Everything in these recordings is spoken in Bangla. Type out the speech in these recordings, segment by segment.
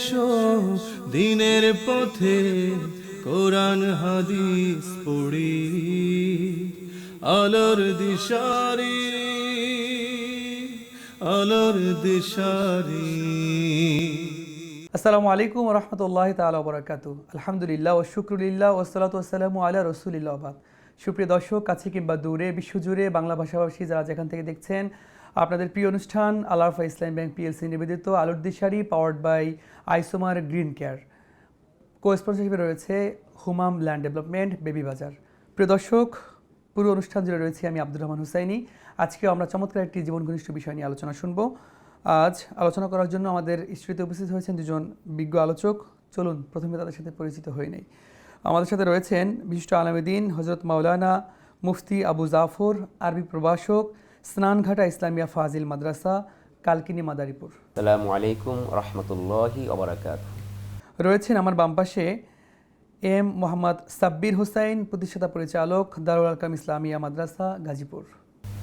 এসো দিনের পথে কোরআন হাদিস পড়ি আলোর দিশারি আলোর দিশারি। আসসালামু আলাইকুম রহমতুল্লাহ তাআলা ওয়া বারাকাতুহু। আলহামদুলিল্লাহ ওয়া শুকরুলিল্লাহ ওয়া সালাতু ওয়াসসালামু আলা রাসূলিল্লাহ ওয়া বাদ। সুপ্রিয় দর্শক, কাছে কিংবা দূরে, বিশ্বজুড়ে বাংলা ভাষাভাষী যারা যেখান থেকে দেখছেন, আপনাদের প্রিয় অনুষ্ঠান আল আরফা ইসলামী ব্যাংক পিএলসি নিবেদিত আলোর দিশারি powered by isomer green care, co-sponsor হিসেবে রয়েছে হুমাম ল্যান্ড ডেভেলপমেন্ট, বেবি বাজার। প্রিয় দর্শক, পুরো অনুষ্ঠান জুড়ে রয়েছে আমি আব্দুর রহমান হুসাইনি। আজকেও আমরা চমৎকার একটি জীবন ঘনিষ্ঠ বিষয় নিয়ে আলোচনা শুনবো। আজ আলোচনা করার জন্য আমাদের স্টুডিওতে উপস্থিত হয়েছেন দুজন বিজ্ঞ আলোচক। চলুন প্রথমে তাদের সাথে পরিচিত হয়ে নেই। আমাদের সাথে রয়েছেন বিশিষ্ট আলেমদ্বীন হযরত মাওলানা মুফতি আবু জাফর, আরবি প্রভাষক, স্নানঘাটা ইসলামিয়া ফাজিল মাদ্রাসা, কালকিনি মাদারীপুর। আসসালামু আলাইকুম রহমতুল্লাহি ওয়া বারাকাতুহু। রয়েছেন আমার বাম পাশে এম মোহাম্মদ সাব্বির হোসাইন, প্রতিষ্ঠাতা পরিচালক, দারুল আরকাম ইসলামিয়া মাদ্রাসা, গাজীপুর।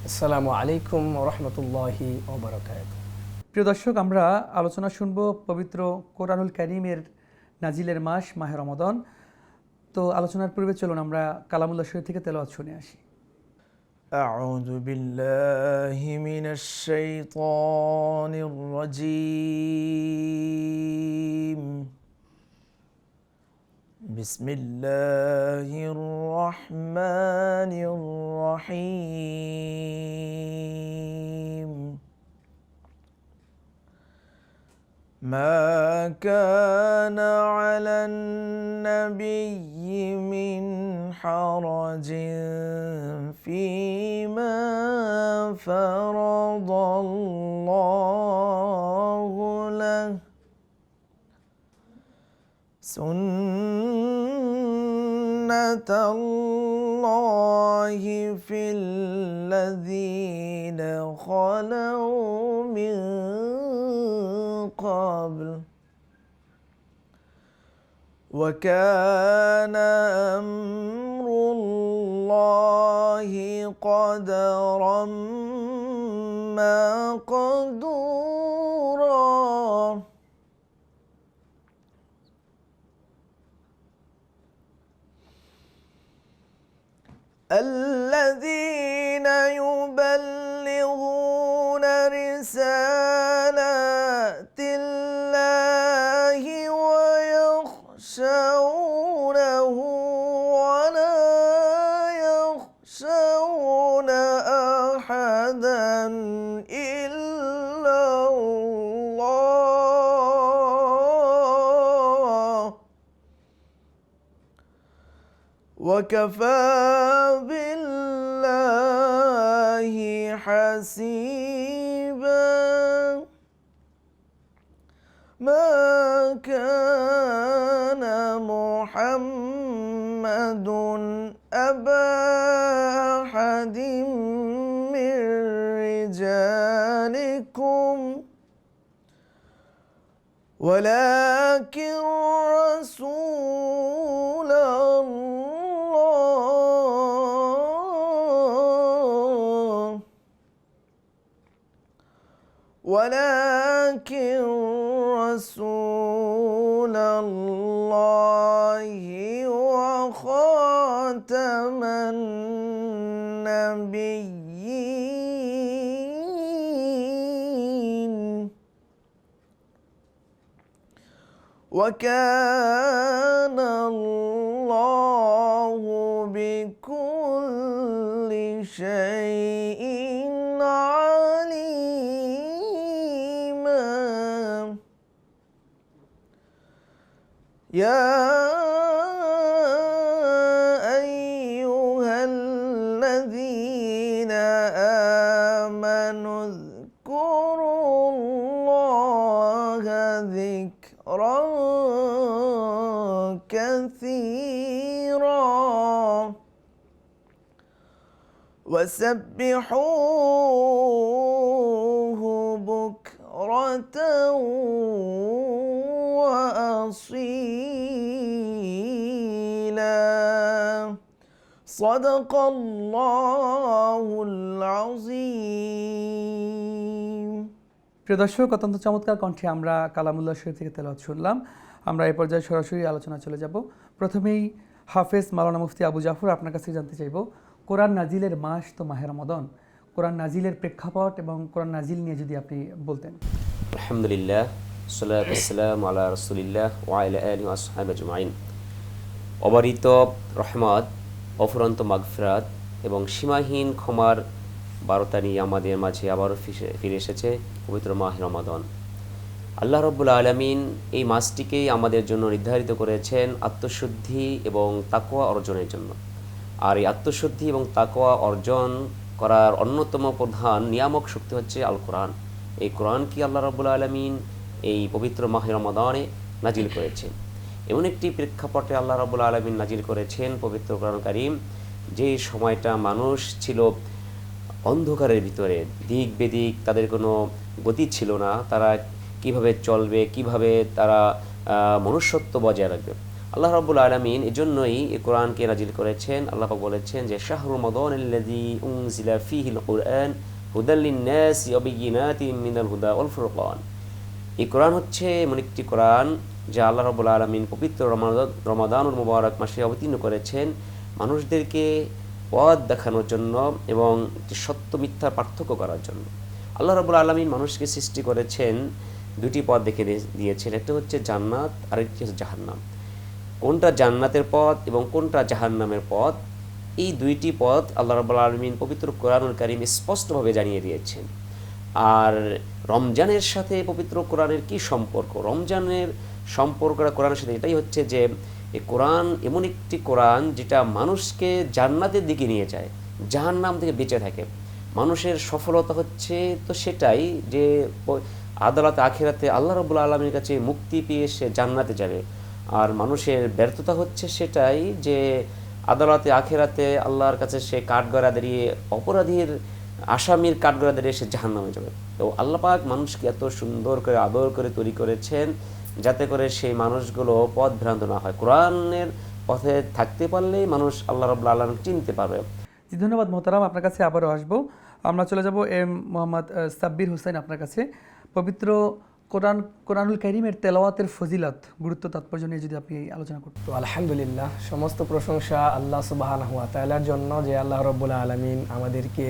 আসসালামু আলাইকুম রহমতুল্লাহি ওয়া বারাকাতুহু। প্রিয় দর্শক, আমরা আলোচনা শুনব পবিত্র কোরআনুল কারীমের নাজিলের মাস মাহে রমাদান। তো আলোচনার পূর্বে চলুন আমরা কালামুল্লাহ শরীফ থেকে তেলাওয়াত শুনে আসি। আউযু বিল্লাহি মিনাশ শাইতানির রাজীম। বিসমিল্লাহির রহমানির রহিম। ما كان على النبي من حرج فيما فرض الله له سنة الله في الذين خلوا من قبل وكان أمر الله قدرا مقدورا. الذين يبلغون رسالات الله ويخشونه ولا يخشون أحدا إلا الله وكفى بالله حسيبا. ما كان محمد أبا أحد من رجالكم ولكن رسول الله ولكن رسول الله وخاتم النبيين وكان الله بكل شيء عليما. يا أيها الذين آمنوا اذكروا الله ذكرا كثيرا وسبحوه بكرة وأصيلا. صدق الله العظيم. প্রিয় দর্শক, অত্যন্ত চমৎকার কণ্ঠে আমরা কালামুল্লাহ শরীফ থেকে তেলাওয়াত শুনলাম। আমরা এই পর্যায়ে সরাসরি আলোচনা চলে যাব। প্রথমেই হাফেজ মাওলানা মুফতি আবু জাফর, আপনার কাছে জানতে চাইব, কোরআন নাজিলের মাস তো মাহে রমাদান, কোরআন নাজিলের প্রেক্ষাপট এবং কোরআন নাজিল নিয়ে যদি আপনি বলতেন। আলহামদুলিল্লাহ, সাল্লাতু ওয়াসসালামু আলা রাসূলিল্লাহ ওয়া আলা আলিহি ওয়া আসহাবিহি আজমাইন। অবারিত রহমত, অফুরন্ত মাগফিরাত এবং সীমাহীন ক্ষমার বার্তা নিয়ে আমাদের মাঝে আবারও ফিরে এসেছে পবিত্র মাহে রমাদান। আল্লাহ রাব্বুল আলামিন এই মাসটিকেই আমাদের জন্য নির্ধারিত করেছেন আত্মশুদ্ধি এবং তাকওয়া অর্জনের জন্য। আর এই আত্মশুদ্ধি এবং তাকওয়া অর্জন করার অন্যতম প্রধান নিয়ামক শক্তি হচ্ছে আল কোরআন। এই কোরআনকে আল্লাহ রাব্বুল আলামিন এই পবিত্র মাহে রমাদানে নাজিল করেছেন। এমন একটি প্রেক্ষাপটে আল্লাহ রাব্বুল আলামিন নাজিল করেছেন পবিত্র কোরআন কারীম, যে সময়টা মানুষ ছিল অন্ধকারের ভিতরে, দিক বেদিক তাদের কোনো গতি ছিল না, তারা কিভাবে চলবে, কিভাবে তারা মনুষ্যত্ব বজায় রাখবে। আল্লাহ রাব্বুল আলামিন এজন্যই এই কোরআনকে নাজিল করেছেন। আল্লাহ পাক বলেছেন যে শাহরু রমাদানাল্লাযী উনজিলা ফীহিল কুরআন হুদাল লিন-নাসি ওয়া বাইয়িনাতিন মিনাল হুদা ওয়াল ফুরকান। এই কোরআন হচ্ছে এমন একটি কোরআন যা আল্লাহ রাব্বুল আলামিন পবিত্র রমাদানুল মুবারক মাসে অবতীর্ণ করেছেন মানুষদেরকে পথ দেখানোর জন্য এবং সত্য মিথ্যার পার্থক্য করার জন্য। আল্লাহ রাব্বুল আলামিন মানুষকে সৃষ্টি করেছেন, দুটি পথ দেখে দিয়েছেন, একটা হচ্ছে জান্নাত, আরেকটি হচ্ছে জাহান্নাম। কোনটা জান্নাতের পথ এবং কোনটা জাহান্নামের পথ, এই দুইটি পথ আল্লাহ রাব্বুল আলামিন পবিত্র কোরআনুল কারীম স্পষ্টভাবে জানিয়ে দিয়েছেন। আর রমজানের সাথে পবিত্র কোরআনের কি সম্পর্ক? রমজানের সম্পর্কটা কোরআনের সাথে এটাই হচ্ছে যে এই কোরআন এমন একটি কোরআন যেটা মানুষকে জান্নাতের দিকে নিয়ে যায়, জাহান্নাম থেকে বেঁচে থাকে। মানুষের সফলতা হচ্ছে তো সেটাই যে আদালতে আখিরাতে আল্লাহ রাব্বুল আলামিনের কাছে মুক্তি পেয়ে সে জান্নাতে যাবে। আর মানুষের ব্যর্থতা হচ্ছে সেটাই যে আদালতে আখিরাতে আল্লাহর কাছে সে কাঠগড়া দাঁড়িয়ে অপরাধীর আসামির কাঠগড়া দাঁড়িয়ে সে জাহান্নামে যাবে। তো আল্লাহ পাক মানুষকে এত সুন্দর করে আদর করে তৈরি করেছেন যাতে করে সেই মানুষগুলো পথ ভ্রান্ত না হয়। কোরআনের পথে থাকতে পারলেই মানুষ আল্লাহ রাব্বুল আলামিন চিনতে পারবে। জি, ধন্যবাদ মোহতারাম, আপনার কাছে আবারও আসবো। আমরা চলে যাব এম মোহাম্মদ সাব্বির হোসেন, আপনার কাছে পবিত্র কোরআনুল কারীমের তেলাওয়াতের ফজিলত, গুরুত্ব, তাৎপর্য নিয়ে যদি আপনি আলোচনা করতেন। তো আলহামদুলিল্লাহ, সমস্ত প্রশংসা আল্লাহ সুবহানাহু ওয়া তাআলার জন্য যে আল্লাহ রাব্বুল আলামিন আমাদেরকে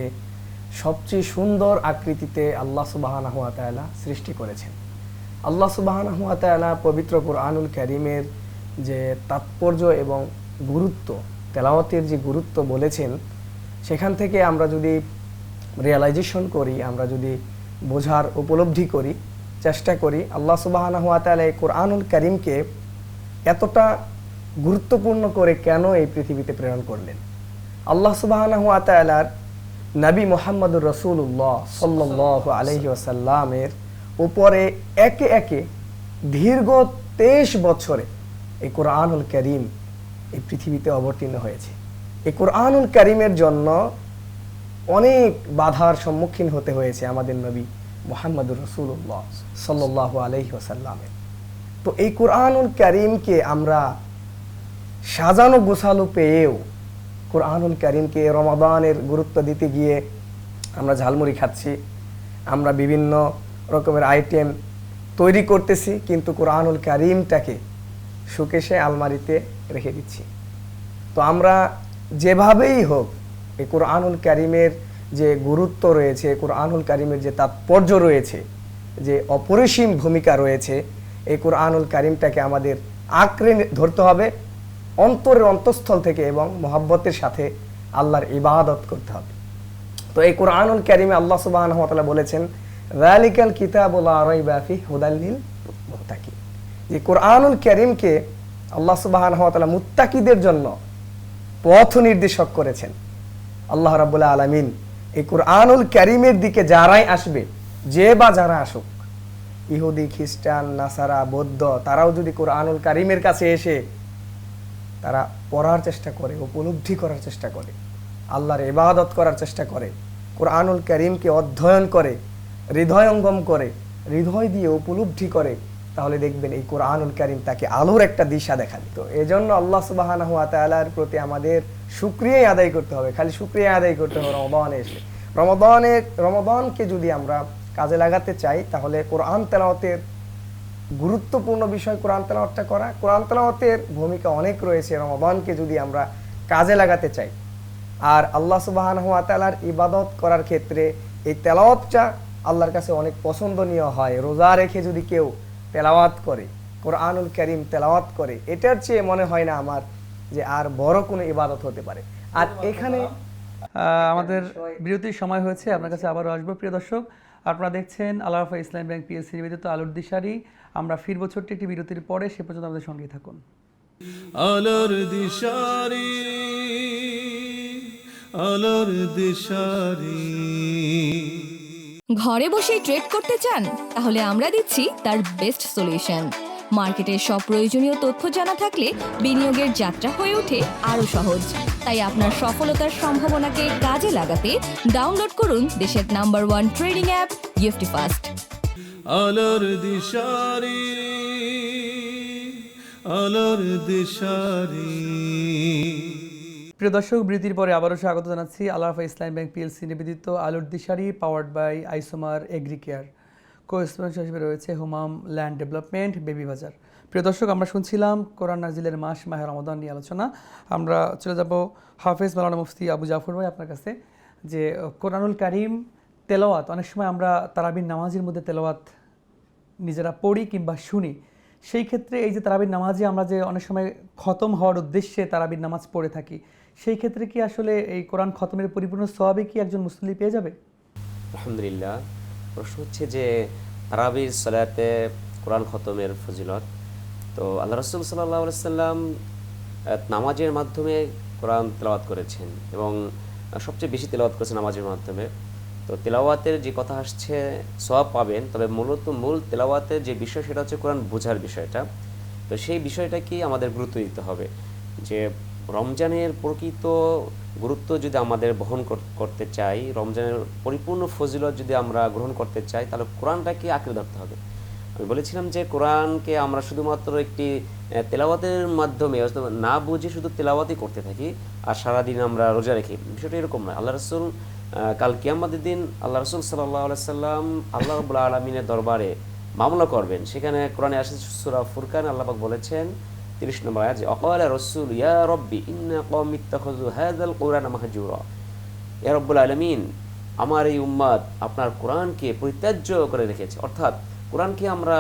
সবচেয়ে সুন্দর আকৃতিতে আল্লাহ সুবহানাহু ওয়া তাআলা সৃষ্টি করেছেন। আল্লাহ সুবহানাহু ওয়া তাআলা পবিত্র কোরআনুল কারীমের যে তাৎপর্য এবং গুরুত্ব, তেলাওয়াতের যে গুরুত্ব বলেছেন, সেখান থেকে আমরা যদি রিয়ালাইজেশন করি, আমরা যদি বোঝার উপলব্ধি করি, চেষ্টা করি, আল্লাহ সুবহানাহু ওয়া তাআলা এই কোরআনুল কারীমকে এতটা গুরুত্বপূর্ণ করে কেন এই পৃথিবীতে প্রেরণ করলেন। আল্লাহ সুবহানাহু ওয়া তাআলার নবী মুহাম্মদুর রাসূলুল্লাহ সাল্লাল্লাহু আলাইহি ওয়াসাল্লামের উপরে একে একে দীর্ঘ 23 বছরে এই কোরআনুল কারীম এই পৃথিবীতে অবতীর্ণ হয়েছে। এই কোরআনুল কারীমের জন্য অনেক বাধার সম্মুখীন হতে হয়েছে আমাদের নবী মুহাম্মদুর রাসূলুল্লাহ সাল্লাল্লাহু আলাইহি ওয়াসাল্লামের। তো এই কোরআনুল কারীমকে আমরা সাজানো গোছালো পেয়েও কোরআনুল কারীমকে রমাদানের গুরুত্ব দিতে গিয়ে আমরা ঝালমুড়ি খাচ্ছি, আমরা বিভিন্ন রকমের আইটেম তৈরি করতেছি, কিন্তু কোরআনুল কারীমটাকে শোকেসে আলমারিতে রেখে দিচ্ছি। তো আমরা যেভাবেই হোক এই কোরআনুল কারীমের যে গুরুত্ব রয়েছে, কোরআনুল কারীমের যে তাৎপর্য রয়েছে, যে অপরিসীম ভূমিকা রয়েছে, এই কোরআনুল কারীমটাকে আমাদের আঁকড়ে ধরতে হবে অন্তরের অন্তঃস্থল থেকে এবং মহব্বতের সাথে আল্লাহর ইবাদত করতে হবে। তো এই কোরআনুল কারীমে আল্লাহ সুবহানাহু ওয়া তাআলা বলেছেন, যালিকাল কিতাবু লা রাইবা ফিহি হুদাল লিল মুত্তাকিন। যে কোরআনুল কারীমকে আল্লাহ সুবহানাহু ওয়া তাআলা মুত্তাকিদের জন্য পথ নির্দেশক করেছেন। আল্লাহ রাব্বুল আলামিন এই কোরআনুল কারীমের দিকে যারাই আসবে, যে বা যারা আসুক, ইহুদি, খ্রিস্টান, নাসারা, বৌদ্ধ, তারাও যদি কোরআনুল কারীমের কাছে এসে তারা পড়ার চেষ্টা করে, উপলব্ধি করার চেষ্টা করে, আল্লাহর ইবাদত করার চেষ্টা করে, কোরআনুল কারীমকে অধ্যয়ন করে, হৃদয়ঙ্গম করে, হৃদয় দিয়ে উপলব্ধি করে, তাহলে দেখবেন এই কোরআনুল কারীম তাকে আলোর একটা দিশা দেখাবে। তো এজন্য আল্লাহ সুবহানাহু ওয়া তাআলার প্রতি আমাদের শুকরিয়া আদায় করতে হবে। খালি শুকরিয়া আদায় করতে হবে রমাদানে এসে। রমাদানকে যদি আমরা কাজে লাগাতে চাই, তাহলে কোরআন তেলাওয়াতের গুরুত্বপূর্ণ বিষয় কোরআন তেলাওয়াতটা করা। কোরআন তেলাওয়াতের ভূমিকা অনেক রয়েছে রমাদানকে যদি আমরা কাজে লাগাতে চাই। আর আল্লাহ সুবহানাহু ওয়া তাআলার ইবাদত করার ক্ষেত্রে এই তেলাওয়াতটা আল্লাহর কাছে অনেক পছন্দনীয় হয়। রোজা রেখে যদি কেউ তেলাওয়াত করে, কোরআনুল কারীম তেলাওয়াত করে, এটার চেয়ে মনে হয় না আমার যে আর বড় কোনো ইবাদত হতে পারে। আর এখানে আমাদের বিরতির সময় হয়েছে, আপনার কাছে আবারও আসবো। প্রিয় দর্শক, আপনারা দেখছেন আল আরাফাহ ইসলামী ব্যাংক পিএলসি নিবেদিত আলোর দিশারি। আমরা ফিরবো ছোট্ট একটি বিরতির পরে, সে পর্যন্ত আমাদের সঙ্গেই থাকুন। আলোর দিশারি, আলোর দিশারি। ঘরে বসে ট্রেড করতে চান? তাহলে আমরা দিচ্ছি তার বেস্ট সলিউশন। মার্কেটের সব প্রয়োজনীয় তথ্য জানা থাকলে বিনিয়োগের যাত্রা হয়ে ওঠে আরো সহজ। তাই আপনার সফলতার সম্ভাবনাকে কাজে লাগাতে ডাউনলোড করুন দেশের নাম্বার 1 ট্রেডিং অ্যাপ গিফটিফাস্ট। আলোর দিশারি, আলোর দিশারি। প্রিয় দর্শক, বিরতির পরে আবারও স্বাগত জানাচ্ছি আল আরাফাহ ইসলামী ব্যাংক পিএলসি নিবেদিত আলোর দিশারি, powered by isomer agri care. Co-sponsor হিসেবে রয়েছে হুমাম ল্যান্ড ডেভেলপমেন্ট, বেবি বাজার। প্রিয় দর্শক, আমরা শুনছিলাম কোরআন নাজিলের মাস মাহে রমাদান নিয়ে আলোচনা। আমরা চলে যাব হাফেজ মাওলানা মুফতি আবু জাফর ভাই আপনার কাছে, যে কোরআনুল কারীম তেলাওয়াত, অনেক সময় আমরা তারাবির নামাজের মধ্যে তেলাওয়াত নিজেরা পড়ি কিংবা শুনি। সেই ক্ষেত্রে এই যে তারাবির নামাজে আমরা যে অনেক সময় খতম হওয়ার উদ্দেশ্যে তারাবির নামাজ পড়ে থাকি, সেই ক্ষেত্রে কি আসলে এই কোরআন খতমের পরিপূর্ণ সওয়াবে কি একজন মুসল্লি পেয়ে যাবে? আলহামদুলিল্লাহ। প্রশ্ন হচ্ছে যে তারাবির সালাতে কোরআন খতমের ফজিলত। তো আল্লাহ রাসূল সাল্লাল্লাহু আলাইহি সাল্লাম নামাজের মাধ্যমে কোরআন তেলাওয়াত করেছেন এবং সবচেয়ে বেশি তেলাওয়াত করেছেন নামাজের মাধ্যমে। তো তেলাওয়াতের যে কথা আসছে সওয়াব পাবেন, তবে মূল তেলাওয়াতের যে বিষয় সেটা হচ্ছে কোরআন বোঝার বিষয়টা। তো সেই বিষয়টাকেই আমাদের গুরুত্ব দিতে হবে, যে রমজানের প্রকৃত গুরুত্ব যদি আমাদের বহন করতে চাই, রমজানের পরিপূর্ণ ফজিলত যদি আমরা গ্রহণ করতে চাই, তাহলে কোরআনটাকে আঁকড়ে ধরতে হবে। আমি বলেছিলাম যে কোরআনকে আমরা শুধুমাত্র একটি তেলাওয়াতের মাধ্যমে না বুঝে শুধু তেলাওয়াতই করতে থাকি আর সারাদিন আমরা রোজা রেখি, বিষয়টা এরকম নয়। আল্লাহ রাসূল কাল কিয়ামতের দিন আল্লাহ রাসূল সাল্লাল্লাহু আলাইহি সাল্লাম আল্লাহ রাব্বুল আলামিনের দরবারে মামলা করবেন। সেখানে কোরআনে আসছে সূরা ফুরকান আল্লাহ পাক বলেছেন 30 নম্বর আয়াত, যে অকালা রাসূল ইয়া রাব্বি ইন্না কওমি ইত্তাখাযু হাযাল কুরআনা মাহজুরা। ইয়া রাব্বুল আলামিন, আমার এই উম্মত আপনার কোরআনকে পরিত্যাজ্য করে রেখেছে। অর্থাৎ কোরআনকে আমরা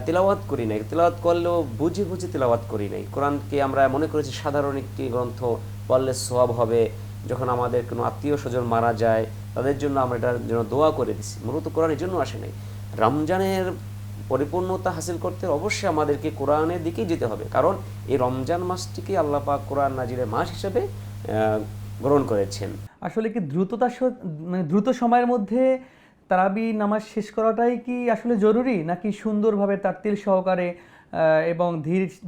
তেলাওয়াত করি নাই, তেলাওয়াত করলেও বুঝে বুঝে তেলাওয়াত করি নাই। কোরআনকে আমরা মনে করেছি সাধারণ একটি গ্রন্থ, পড়লে সওয়াব হবে। যখন আমাদের কোনো আত্মীয় স্বজন মারা যায় তাদের জন্য আমরা এটার জন্য দোয়া করে দিচ্ছি, মূলত কোরআন এর জন্য আসে নাই। রমজানের পরিপূর্ণতা হাসিল করতে অবশ্যই আমাদেরকে কোরআনের দিকেই যেতে হবে, কারণ এই রমজান মাসটিকে আল্লাহ পাক কোরআন নাজিলের মাস হিসেবে গ্রহণ করেছেন। আসলে কি দ্রুত সময়ের মধ্যে তারাবি নামাজ শেষ করাটাই কি আসলে জরুরি, নাকি সুন্দরভাবে তারতিল সহকারে এবং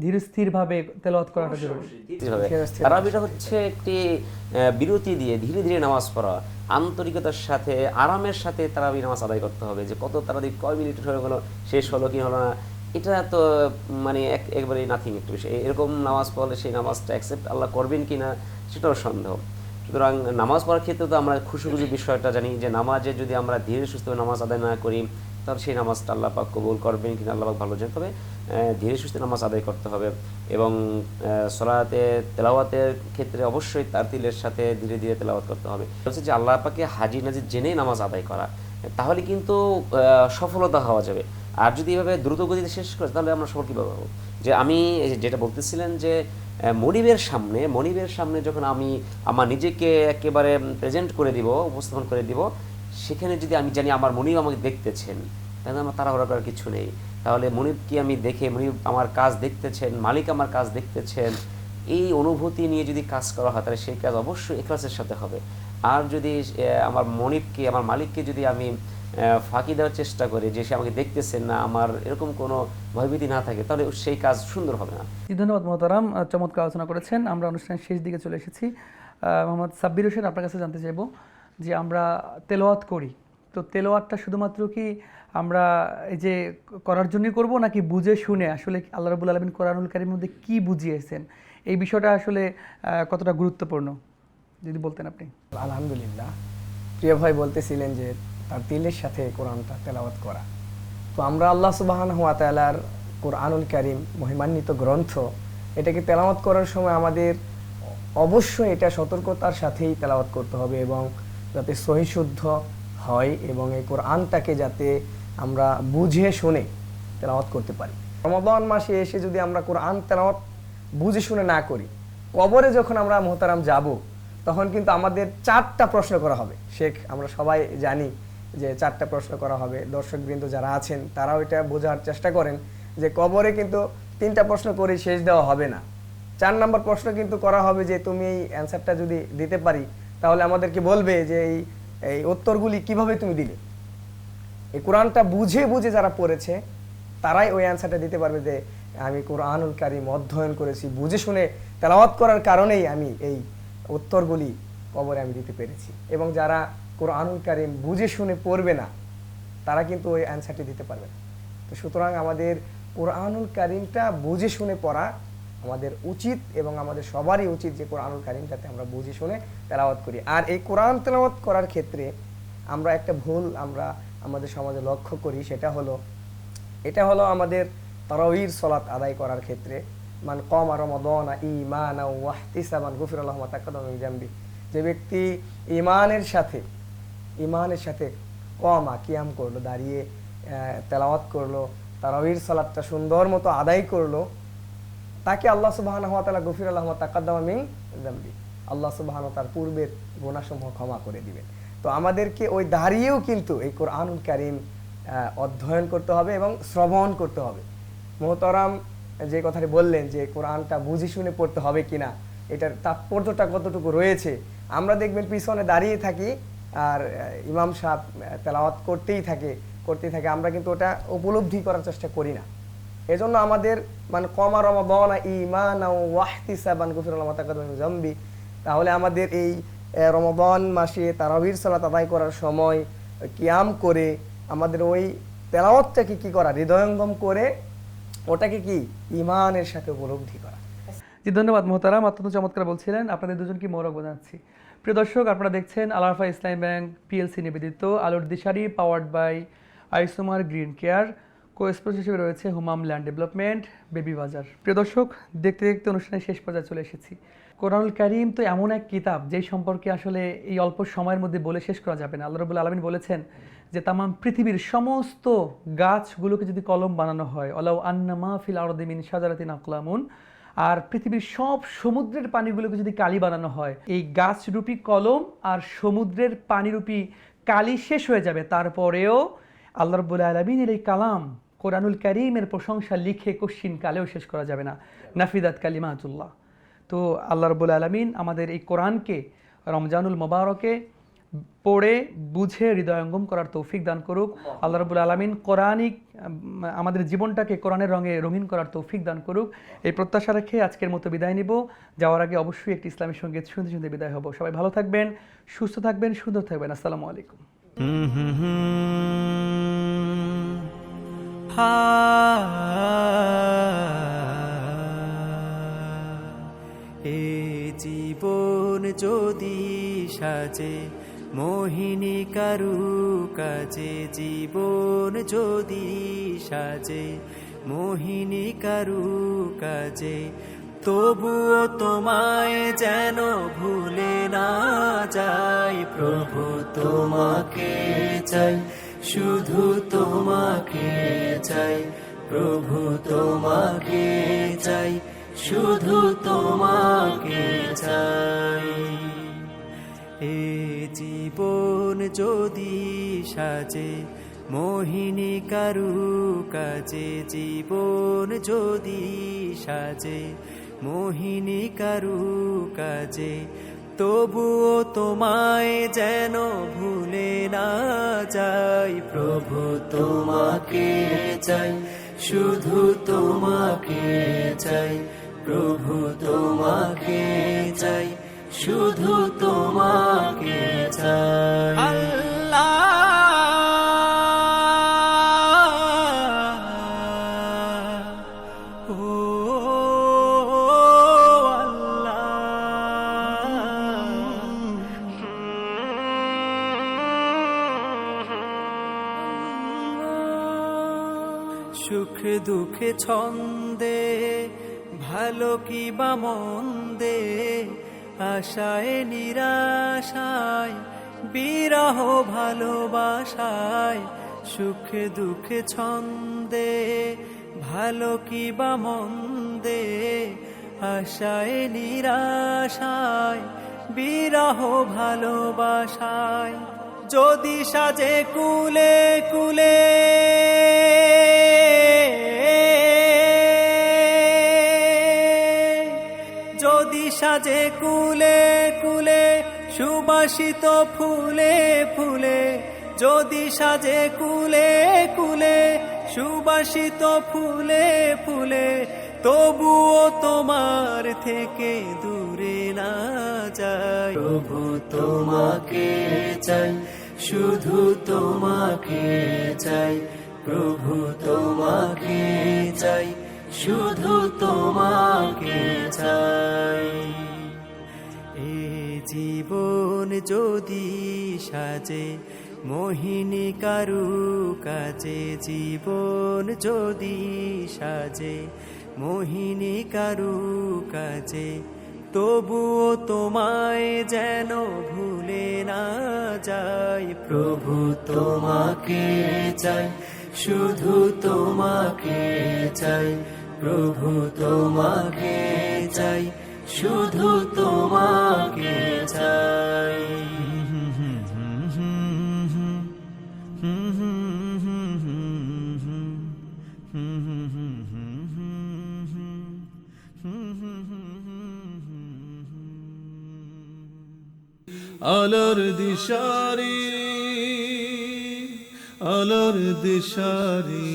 ধীর স্থিরভাবে তেলাওয়াত করাটা জরুরি? তারাবিটা হচ্ছে একটি বিরতি দিয়ে ধীরে ধীরে নামাজ পড়া, আন্তরিকতার সাথে আরামের সাথে তারাবি নামাজ আদায় করতে হবে। যে কত তারাবি কয় মিনিট হয়ে গেলো, শেষ হলো কি হলো না, এটা তো মানে একবারে নাথিং একটু বিষয়। এরকম নামাজ পড়লে সেই নামাজটা অ্যাকসেপ্ট আল্লাহ করবেন কি না সেটাও সন্দেহ। সুতরাং নামাজ পড়ার ক্ষেত্রে তো আমরা খুশি বিষয়টা জানি, যে নামাজে যদি আমরা ধীরে সুস্থভাবে নামাজ আদায় না করি তাহলে সেই নামাজটা আল্লাহ পাক কবুল করবেন কিনা আল্লাহ পাক ভালো জানেন। তবে ধীরে সুস্থে নামাজ আদায় করতে হবে এবং সলাতে তেলাওয়াতের ক্ষেত্রে অবশ্যই তারতিলের সাথে ধীরে ধীরে তেলাওয়াত করতে হবে। হচ্ছে যে আল্লাহ পাকে হাজির নাজির জেনেই নামাজ আদায় করা, তাহলে কিন্তু সফলতা হওয়া যাবে। আর যদি এভাবে দ্রুত গতিতে শেষ করে তাহলে আমরা সফল কীভাবে হবো? যে আমি যেটা বলতেছিলেন যে মনিবের সামনে যখন আমি আমার নিজেকে একেবারে প্রেজেন্ট করে দিব, উপস্থাপন করে দিব, সেখানে যদি আমি জানি আমার মনিব আমাকে দেখতেছেন, তাহলে আমার তাড়াহুড়া করার কিছু নেই। তাহলে মনিবকে আমি দেখে, মনিব আমার কাজ দেখতেছেন, মালিক আমার কাজ দেখতেছেন, এই অনুভূতি নিয়ে যদি কাজ করা হয় তাহলে সেই কাজ অবশ্যই ইখলাসের সাথে হবে। আর যদি আমার মনিবকে, আমার মালিককে যদি আমি ফাঁকি দেওয়ার চেষ্টা করি যে সে আমাকে দেখতেছেন না, আমার এরকম কোনো ভয়ভীতি না থাকে, তাহলে সেই কাজ সুন্দর হবে না। ধন্যবাদ মোহতারাম, চমৎকার আলোচনা করেছেন। আমরা অনুষ্ঠানের শেষ দিকে চলে এসেছি। মোহাম্মদ সাব্বির হোসেন, আপনার কাছে জানতে চাইব যে আমরা তেলাওয়াত করি, তো তেলাওয়াতটা শুধুমাত্র কি আমরা এই যে করার জন্যই করব, নাকি বুঝে শুনে আসলে আল্লাহ রাব্বুল আলামিন কোরআনুল কারীমের মধ্যে কি বুঝিয়েছেন, এই বিষয়টা আসলে কতটা গুরুত্বপূর্ণ যদি বলতেন আপনি? আলহামদুলিল্লাহ, প্রিয় ভাই বলতেছিলেন যে তার দিলের সাথে কোরআনটা তেলাওয়াত করা। তো আমরা আল্লাহ সুবহানাহু ওয়া তাআলার কোরআনুল কারীম মহিমান্বিত গ্রন্থ, এটাকে তেলাওয়াত করার সময় আমাদের অবশ্যই এটা সতর্কতার সাথেই তেলাওয়াত করতে হবে এবং যাতে সহিশুদ্ধ হয় এবং এই কোরআনটাকে যাতে আমরা বুঝে শুনে তেলাওয়াত করতে পারি। রমাদান মাসে এসে যদি আমরা কোরআন তেলাওয়াত বুঝে শুনে না করি, কবরে যখন আমরা মোহতারাম যাব তখন কিন্তু আমাদের 4টা প্রশ্ন করা হবে। শেখ, আমরা সবাই জানি যে 4টা প্রশ্ন করা হবে। দর্শকবৃন্দ যারা আছেন তারাও এটা বোঝার চেষ্টা করেন যে কবরে কিন্তু 3টা প্রশ্ন করে শেষ দেওয়া হবে না। 4 নম্বর প্রশ্ন কিন্তু করা হবে যে তুমি এই অ্যান্সারটা যদি দিতে পারি তাহলে আমাদেরকে বলবে যে এই উত্তরগুলি কিভাবে তুমি দিলে। এই কোরআনটা বুঝে বুঝে যারা পড়েছে তারাই ওই অ্যান্সারটা দিতে পারবে যে আমি কোরআনুল কারীম অধ্যয়ন করেছি, বুঝে শুনে তেলাওয়াত করার কারণেই আমি এই উত্তরগুলি কবরে আমি দিতে পেরেছি। এবং যারা কোরআনুল কারীম বুঝে শুনে পড়বে না তারা কিন্তু ওই অ্যান্সারটি দিতে পারবে না। তো সুতরাং আমাদের কোরআনুল কারীমটা বুঝে শুনে পড়া আমাদের উচিত এবং আমাদের সবারই উচিত যে কোরআনুল কারীম যাতে আমরা বুঝে শুনে তেলাওয়াত করি। আর এই কোরআন তেলাওয়াত করার ক্ষেত্রে আমরা একটা ভুল আমরা আমাদের সমাজে লক্ষ্য করি, এটা হলো আমাদের তারাবির সালাত আদায় করার ক্ষেত্রে মান কামা রমাদানা ঈমানান ওয়া ইহতিসাবান গুফিরা লাহু মা তাকাদ্দামা মিন যামবি, যে ব্যক্তি ঈমানের সাথে কামা কিয়াম করলো, দাঁড়িয়ে তেলাওয়াত করলো, তারাবির সালাতটা সুন্দর মতো আদায় করলো, তাকে আল্লাহ সুবহানাহু ওয়া তাআলা গুফিরা লাহু মা তাকাদ্দামা মিন যামবি, আল্লাহ সুবহানাহু তার পূর্বের গুনাহসমূহ ক্ষমা করে দিবেন। তো আমাদেরকে ওই দাঁড়িয়েও কিন্তু এই কোরআনুল কারীম অধ্যয়ন করতে হবে এবং শ্রবণ করতে হবে। মোহতারাম যে কথাটি বললেন যে কোরআনটা বুঝে শুনে পড়তে হবে কিনা, এটার তাৎপর্যটা কতটুকু রয়েছে, আমরা দেখবেন পিছনে দাঁড়িয়ে থাকি আর ইমাম সাহেব তেলাওয়াত করতেই থাকে, আমরা কিন্তু ওটা উপলব্ধি করার চেষ্টা করি না। এজন্য আমাদের মানে কামা রমাদানা ঈমানান ওয়া ইহতিসাবান গুফিরা লাহু মা তাকাদ্দামা মিন যামবি, তাহলে আমাদের এই রমাদান মাসে তারাবির সালাত আদায় করার সময় কিয়াম করে আমাদের ওই তেলাওয়াতটাকে কি করা, হৃদয়ঙ্গম করে ওটাকে কি ঈমানের সাথে উপলব্ধি করা। জি, ধন্যবাদ মোহতারাম, অত্যন্ত চমৎকার বলছিলেন। আপনাদের দুজনকে মোবারক জানাচ্ছি। প্রিয় দর্শক, আপনারা দেখছেন আল আরাফা ইসলামী ব্যাংক পিএলসি নিবেদিত আলোর দিশারি, powered by isomer green care. Co-sponsor হিসেবে রয়েছে হুমাম ল্যান্ড ডেভেলপমেন্ট, বেবি বাজার। প্রিয় দর্শক, দেখতে দেখতে অনুষ্ঠানের শেষ পর্যায়ে চলে এসেছি। কোরআনুল কারীম তো এমন এক কিতাব যেই সম্পর্কে আসলে এই অল্প সময়ের মধ্যে বলে শেষ করা যাবে না। আল্লাহ রাব্বুল আলামিন বলেছেন যে তামাম পৃথিবীর সমস্ত গাছগুলোকে যদি কলম বানানো হয়, আলাউ আন্নামা ফিল আরদি মিন শাজারাতিন আকলামুন, আর পৃথিবীর সব সমুদ্রের পানিগুলোকে যদি কালি বানানো হয়, এই গাছরূপী কলম আর সমুদ্রের পানিরূপী কালি শেষ হয়ে যাবে, তারপরেও আল্লাহ রাব্বুল আলামিনের এই কালাম কোরআনুল কারীমের প্রশংসা লিখে কশিন কালেও শেষ করা যাবে না। নাফিদাত কালিমাতুল্লাহ। তো আল্লাহ রাব্বুল আলামিন আমাদের এই কোরআনকে রমজানুল মোবারকে পড়ে বুঝে হৃদয়ঙ্গম করার তৌফিক দান করুক। আল্লাহ রাব্বুল আলামিন কোরআনিক আমাদের জীবনটাকে কোরআনের রঙে রঙিন করার তৌফিক দান করুক। এই প্রত্যাশা রেখে আজকের মতো বিদায় নিব। যাওয়ার আগে অবশ্যই একটি ইসলামী সঙ্গীত শুনতে শুনতে বিদায় হব। সবাই ভালো থাকবেন, সুস্থ থাকবেন, সুন্দর থাকবেন। আসসালামু আলাইকুম। এ জীবন যদি সাজে মোহিনী কারু কাজে, জীবন যদি সাজে মোহিনী কারু কাজে, তবুও তোমায় যেন ভুলে না যাই। প্রভু তোমাকে চাই, শুধু তোমাকে চাই, প্রভু তোমাকে চাই, শুধু তোমাকে চাই। এ জীবন যদি সাজে মোহিনী কারু কাজে, জীবন যদি সাজে মোহিনী কারু কাজে, তবুও তোমায় যেন ভুলে না যাই। প্রভু তোমাকে চাই, শুধু তোমাকে চাই, প্রভু তোমাকে চাই, শুধু তোমাকে চাই। আল্লাহ সুখ দুঃখে ছন্দে, ভালো কি বা মন্দে, আশায় নিরাশায়, বিরহ ভালোবাসায়, সুখ দুঃখে ছন্দে, ভালো কি বা মন্দে, আশায় নিরাশায়, বিরহ ভালোবাসায়, যদি সাজে কুলে কুলে, যদি সাজে কুলে কুলে, সুবাসিত ফুলে ফুলে, যদি সাজে কুলে কুলে, সুবাসিত ফুলে ফুলে, তবুও তোমার থেকে দূরে না যায়। প্রভু তোমাকে চাই, শুধু তোমাকে চাই, প্রভু তোমাকে চাই, শুধু তোমাকে চাই। এ জীবন যদি সাজে মোহিনী কারুকাজে, জীবন যদি সাজে মোহিনী কারুকাজে, তবুও তোমায় যেন ভুলে না যাই। প্রভু তোমাকে চাই, শুধু তোমাকে চাই, প্রভু তোমাকে চাই, শুধু তোমাকে চাই। আলোর দিশারি, আলোর দিশারি,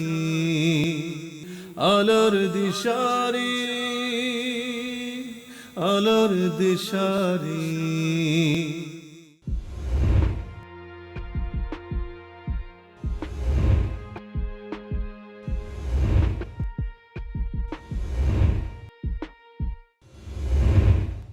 আলোর দিশারি, আলোর দিশারি।